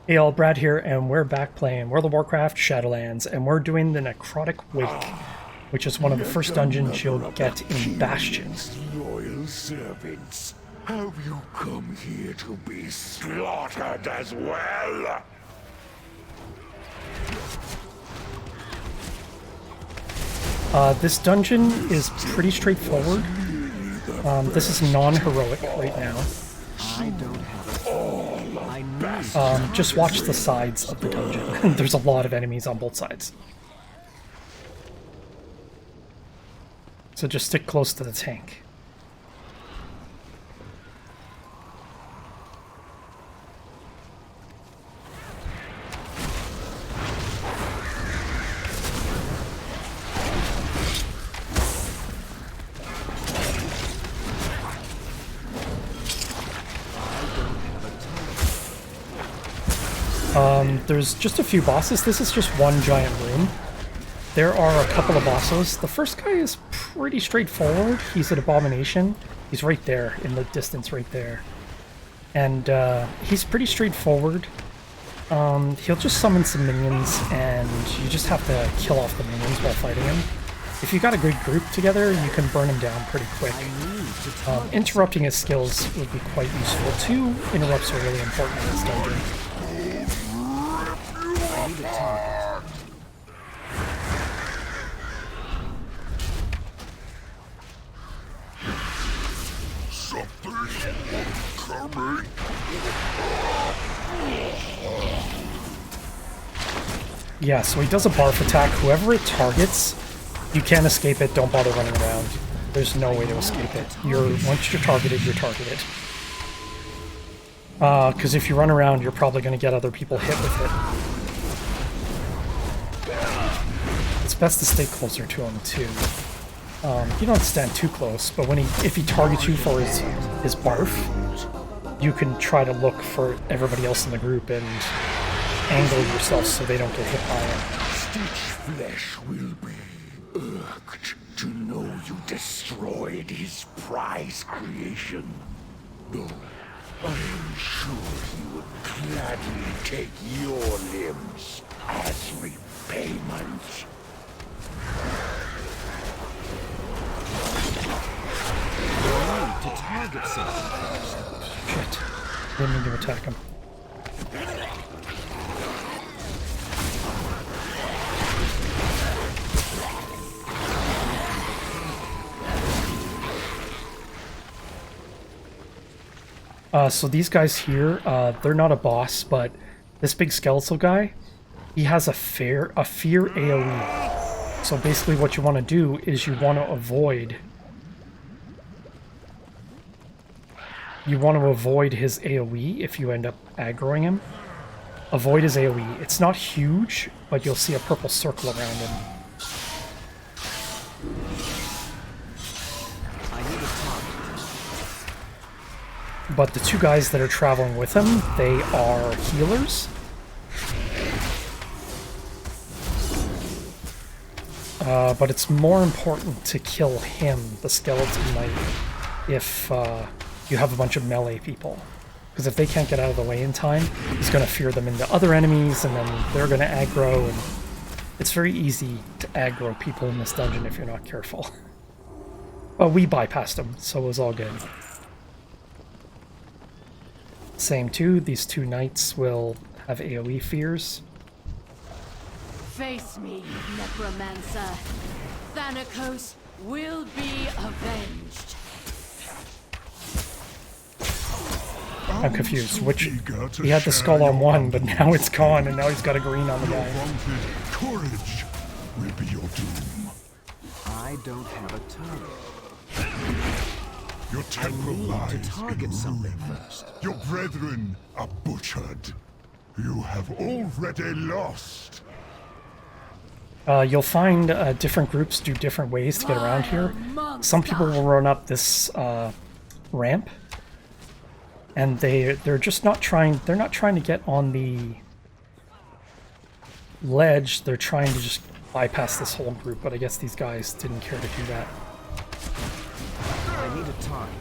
Hey all, Brad here, and we're back playing World of Warcraft Shadowlands, and we're doing the Necrotic Wake, which is one of the first dungeons you'll get in Bastion. Loyal servants, have you come here to be slaughtered as well? This dungeon is pretty straightforward. This is non-heroic right now. I don't have a Just watch the sides of the dungeon. There's a lot of enemies on both sides. So just stick close to the tank. There's just a few bosses. This is just one giant room. There are a couple of bosses. The first guy is pretty straightforward. He's an Abomination. He's right there in the distance right there. And he's pretty straightforward. He'll just summon some minions and you just have to kill off the minions while fighting him. If you got a good group together, you can burn him down pretty quick. Interrupting his skills would be quite useful. 2 interrupts are really important in this dungeon. Yeah, so he does a barf attack. Whoever it targets, you can't escape it. Don't bother running around. There's no way to escape it. Once you're targeted, you're targeted. Because if you run around, you're probably going to get other people hit with it. It's best to stay closer to him too. You don't stand too close, but if he targets you for his barf, you can try to look for everybody else in the group and angle yourself so they don't get hit by it. Stitch flesh will be irked to know you destroyed his prize creation. Though I am sure he would gladly take your limbs as repayment. to target something. Shit. Didn't mean to attack him. So these guys here, they're not a boss, but this big skeletal guy, he has a fear AoE. So basically what you want to do is you want to avoid his AoE if you end up aggroing him. Avoid his AoE. It's not huge, but you'll see a purple circle around him. But the 2 guys that are traveling with him, they are healers. But it's more important to kill him, the skeleton knight, if you have a bunch of melee people. Because if they can't get out of the way in time, he's going to fear them into other enemies, and then they're going to aggro, and it's very easy to aggro people in this dungeon if you're not careful. But we bypassed them, so it was all good. Same too, these 2 knights will have AoE fears. Face me, Necromancer. Thanatos will be avenged. I'm confused. He had the skull on one, but now it's gone, and now he's got a green on the guy. Courage will be your doom. I don't have a target. Your temple lies to target in something ruin. first. Your brethren are butchered. You have already lost. You'll find different groups do different ways to get around here. Some people will run up this ramp, and they're just not trying. They're not trying to get on the ledge. They're trying to just bypass this whole group. But I guess these guys didn't care to do that. I need a target.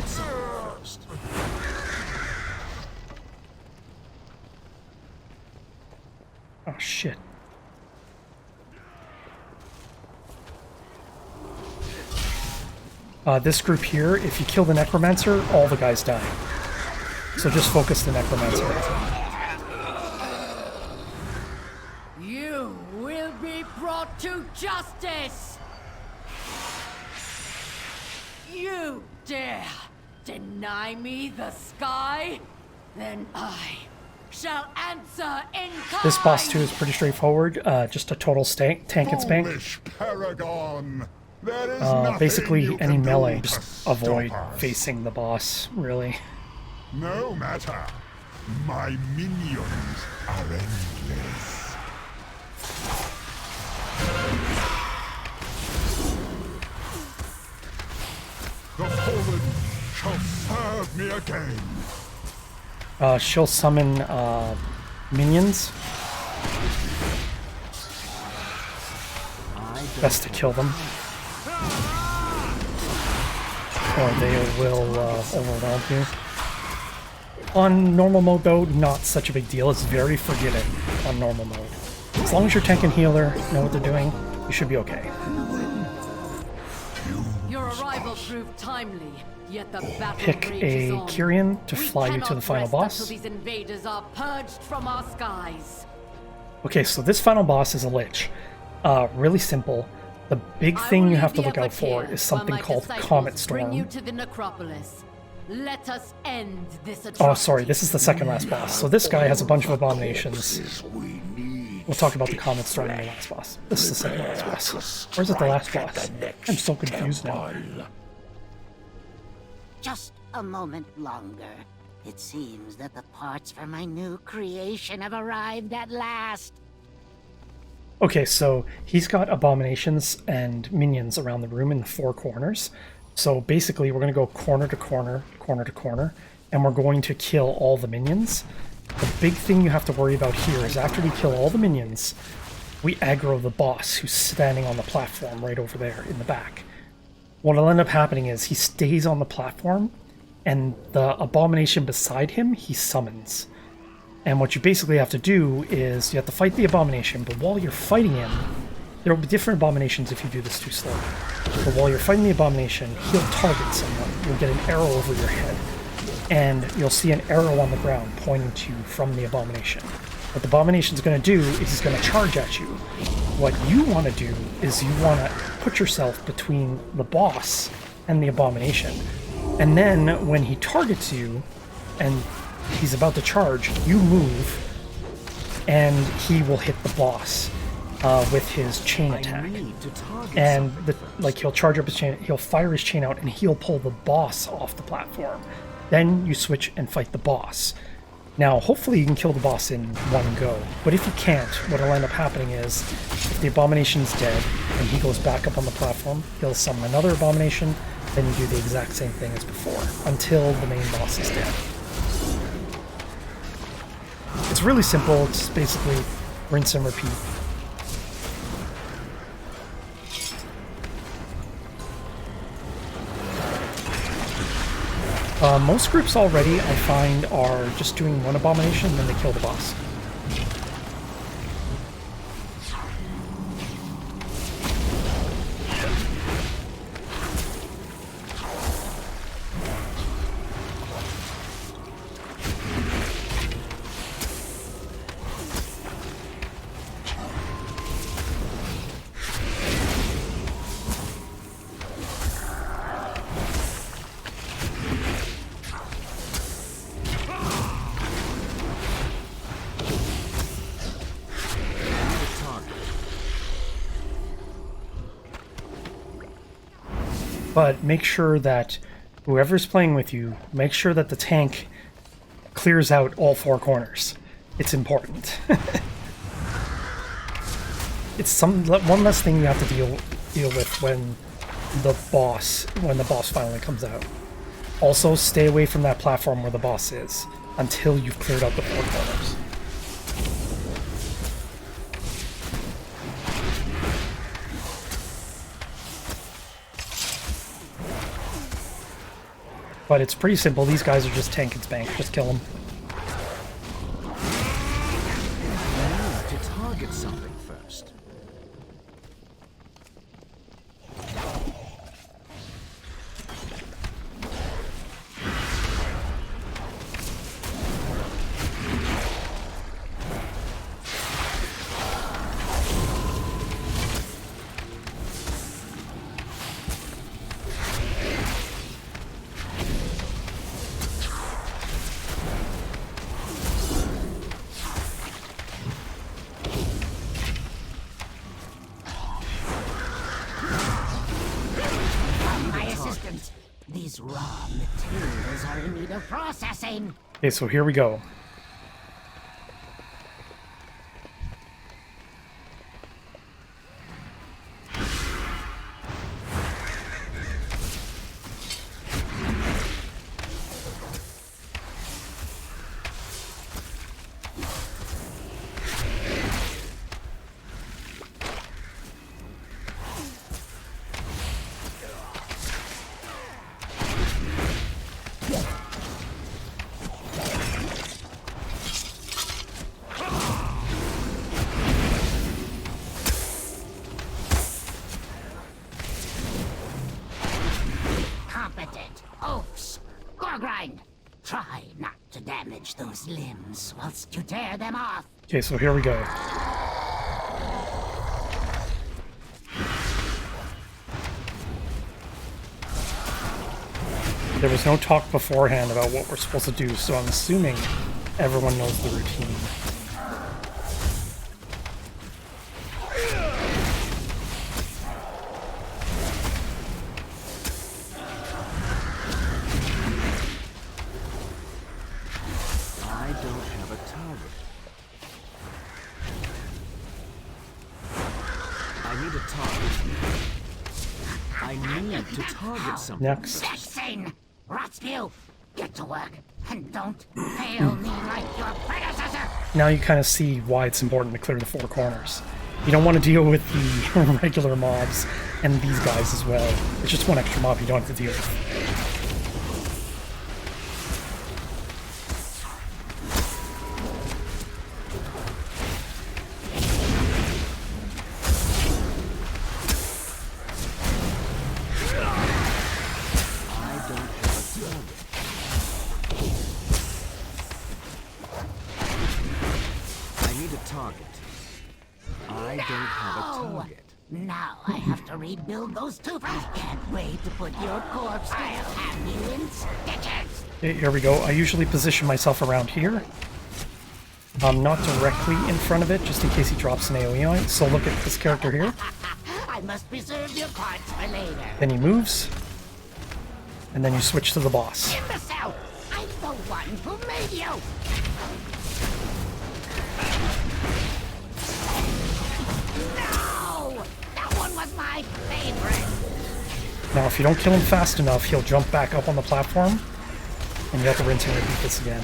target someone first. Oh shit. This group here, if you kill the Necromancer, all the guys die. So just focus the Necromancer. You will be brought to justice! You dare deny me the sky? Then I shall answer in kind! This boss too is pretty straightforward. Just a total tank and spank. Foolish Paragon! There is nothing Basically, you any can do melee, to just stop avoid us. facing the boss, really. No matter. My minions are endless. The fallen shall serve me again. She'll summon minions. Best to kill them, or they will overwhelm you. On normal mode though, not such a big deal. It's very forgiving on normal mode. As long as your tank and healer know what they're doing, you should be okay. Your arrival proved timely, yet the battle Pick rages a on. Kyrian to We fly you to the cannot final rest boss. until these invaders are purged from our skies. Okay, so this final boss is a Lich. Really simple. The big thing you have to look out for is something called Comet Bring you Storm. to the necropolis. Let us end this Oh, atrocity. sorry, this is the second last boss. So this guy has a bunch of abominations. Corpses we need. We'll talk about the Comet Storm in the last boss. This is the second last boss. Or is it the last boss? I'm so confused now. Just a moment longer. It seems that the parts for my new creation have arrived at last. Okay, so he's got abominations and minions around the room in the four corners. So basically, we're going to go corner to corner, corner to corner, and we're going to kill all the minions. The big thing you have to worry about here is after we kill all the minions, we aggro the boss who's standing on the platform right over there in the back. What'll end up happening is he stays on the platform, and the abomination beside him, he summons. And what you basically have to do is you have to fight the abomination, but while you're fighting him, there will be different abominations if you do this too slowly. But while you're fighting the abomination, he'll target someone. You'll get an arrow over your head, and you'll see an arrow on the ground pointing to you from the abomination. What the abomination's going to do is he's going to charge at you. What you want to do is you want to put yourself between the boss and the abomination. And then when he targets you, and he's about to charge, you move, and he will hit the boss with his chain attack. I need to target And someone he'll charge up his chain, he'll fire his chain out, and he'll pull the boss off the platform. Then you switch and fight the boss. Now, hopefully you can kill the boss in one go, but if you can't, what'll end up happening is, if the abomination's dead, and he goes back up on the platform, he'll summon another abomination, then you do the exact same thing as before, until the main boss is dead. It's really simple, it's basically rinse and repeat. Most groups already, I find, are just doing one abomination and then they kill the boss. But make sure that whoever's playing with you, make sure that the tank clears out all four corners. It's important. It's one less thing you have to deal with when the boss finally comes out. Also, stay away from that platform where the boss is until you've cleared out the four corners. But it's pretty simple. These guys are just tank and spank. Just kill them. I need to target something first. These raw materials are in need of processing. Okay, so here we go. Try not to damage those limbs whilst you tear them off. Okay, so here we go. There was no talk beforehand about what we're supposed to do, so I'm assuming everyone knows the routine. Next. Vexing! Rotspew, get to work, and don't fail me like your predecessor! Now you kind of see why it's important to clear the four corners. You don't want to deal with the regular mobs and these guys as well. It's just one extra mob you don't have to deal with. Now I have to rebuild those two. I can't wait to put your corpse. I'll have you in stitches. Okay, here we go. I usually position myself around here. Not directly in front of it, just in case he drops an AoE on it. So look at this character here. I must preserve your parts for later. Then he moves. And then you switch to the boss. Imbecile! I'm the one who made you! Was my favorite. Now, if you don't kill him fast enough, he'll jump back up on the platform, and you have to rinse and repeat this again.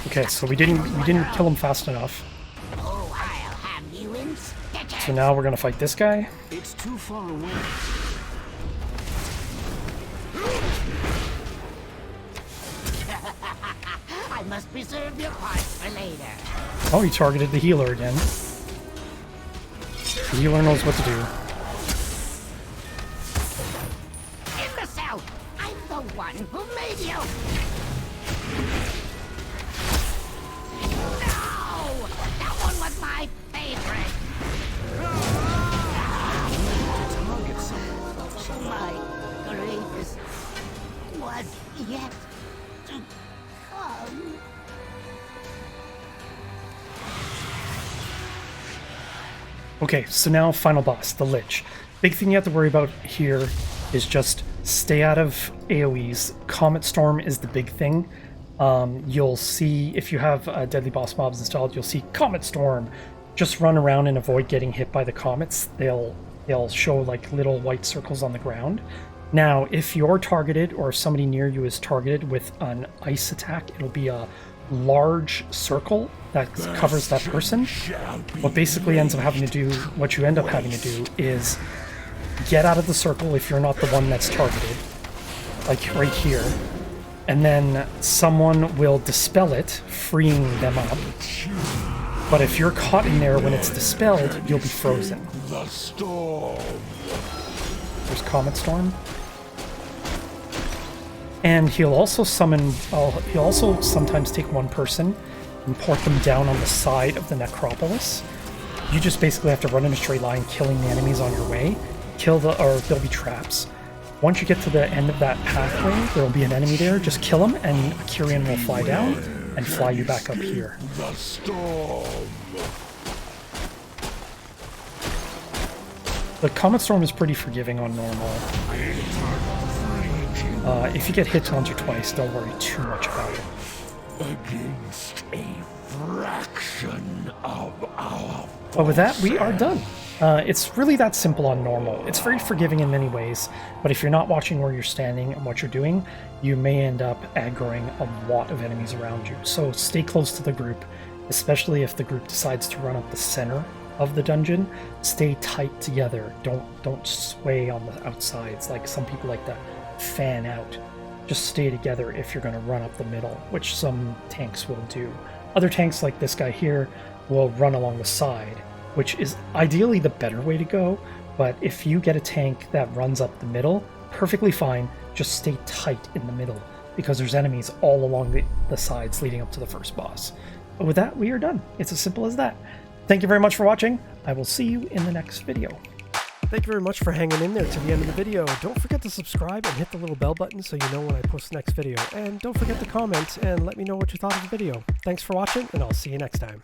Okay, so we didn't kill him fast enough. Oh, I'll have you in stitches. So now we're gonna fight this guy. It's too far away. I must preserve your parts for later. Oh, he targeted the healer again. The healer knows what to do. Imbecile! I'm the one who made you! No! That one was my favorite! My greatest was yet to come. Okay, so now final boss, the Lich. Big thing you have to worry about here is just stay out of AoEs. Comet Storm is the big thing. You'll see, if you have Deadly Boss mobs installed, you'll see Comet Storm. Just run around and avoid getting hit by the comets. They'll show like little white circles on the ground. Now, if you're targeted or if somebody near you is targeted with an ice attack, it'll be a large circle that covers that person. What basically ends up having to do, what you end up having to do is get out of the circle if you're not the one that's targeted, like right here, and then someone will dispel it, freeing them up. But if you're caught in there when it's dispelled, you'll be frozen. The storm. There's Comet Storm. And he'll also summon, he'll also sometimes take one person and port them down on the side of the necropolis. You just basically have to run in a straight line, killing the enemies on your way. Or there'll be traps. Once you get to the end of that pathway, there'll be an enemy there. Just kill him, and a Kyrian will fly down and fly you back up here. The storm. The Comet Storm is pretty forgiving on normal. If you get hit once or twice, don't worry too much about it. Against a fraction of our. But with that, we are done. It's really that simple on normal. It's very forgiving in many ways, but if you're not watching where you're standing and what you're doing, you may end up aggroing a lot of enemies around you. So stay close to the group, especially if the group decides to run up the center of the dungeon. Stay tight together. Don't sway on the outsides like some people like to fan out. Just stay together if you're going to run up the middle, which some tanks will do. Other tanks like this guy here will run along the side, which is ideally the better way to go, but if you get a tank that runs up the middle, perfectly fine, just stay tight in the middle, because there's enemies all along the sides leading up to the first boss. But with that, we are done. It's as simple as that. Thank you very much for watching. I will see you in the next video. Thank you very much for hanging in there to the end of the video. Don't forget to subscribe and hit the little bell button so you know when I post the next video. And don't forget to comment and let me know what you thought of the video. Thanks for watching, and I'll see you next time.